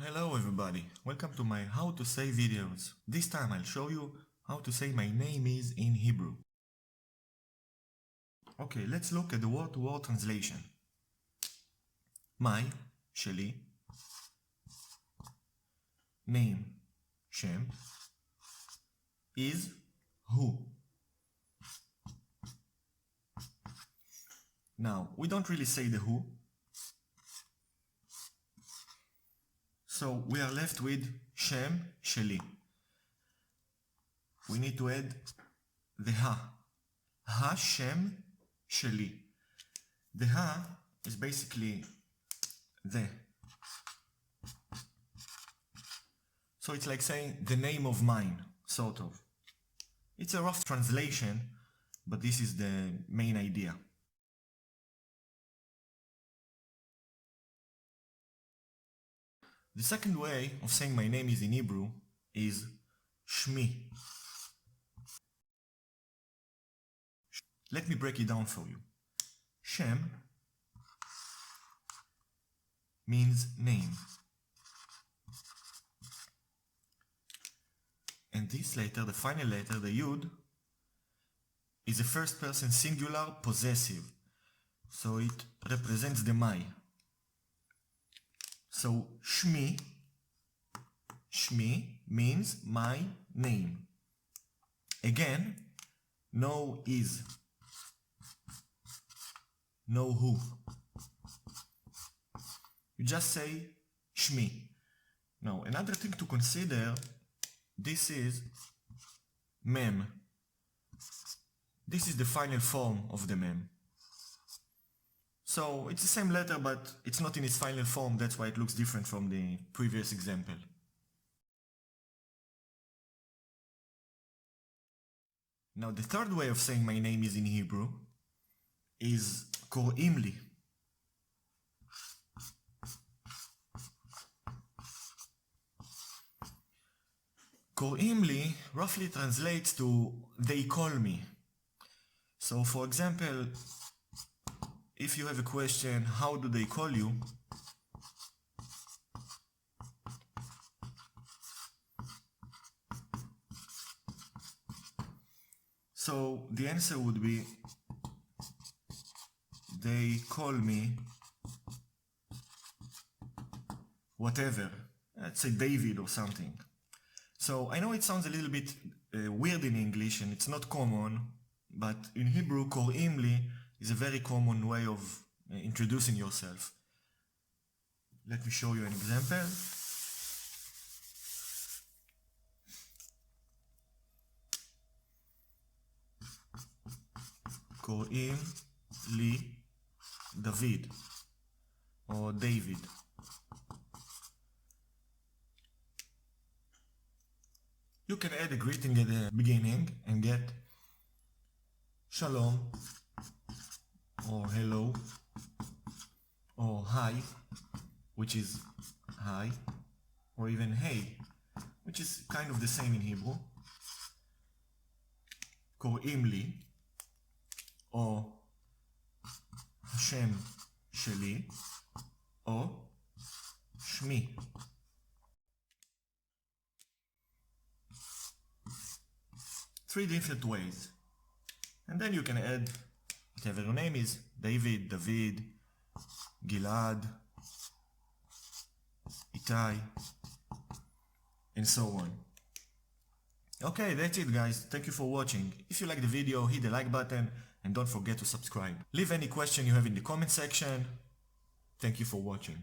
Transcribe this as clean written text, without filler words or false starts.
Hello everybody, welcome to my how to say videos. This time I'll show you how to say my name is in Hebrew. Okay, let's look at the word-to-word translation. My, שלי, name, שם, is, who. Now, we don't really say the who, so we are left with שם, שלי. We need to add the השם שלי. The is basically the. So it's like saying the name of mine, sort of. It's a rough translation, but this is the main idea. The second way of saying my name is in Hebrew is Shmi. Let me break it down for you. Shem means name. And this letter, the final letter, the Yud, is a first person singular possessive. So it represents the my. So Shmi means my name. Again, no is, no who. You just say Shmi. Now, another thing to consider, this is mem. This is the final form of the mem. So it's the same letter, but it's not in its final form. That's why it looks different from the previous example. Now the third way of saying my name is in Hebrew is קוראים לי. קוראים לי roughly translates to they call me. So for example, if you have a question, how do they call you? So the answer would be, they call me whatever. Let's say David or something. So I know it sounds a little bit weird in English and it's not common, but in Hebrew, קוראים לי is a very common way of introducing yourself. Let me show you an example. קוראים לי דוד or David. You can add a greeting at the beginning and get Shalom or hello or hi, which is hi, or even hey, which is kind of the same in Hebrew. קוראים לי או השם שלי או שמי. Three different ways. And then you can add whatever your name is, David, David, Gilad, Itai, and so on. Okay, that's it guys. Thank you for watching. If you like the video, hit the like button and don't forget to subscribe. Leave any question you have in the comment section. Thank you for watching.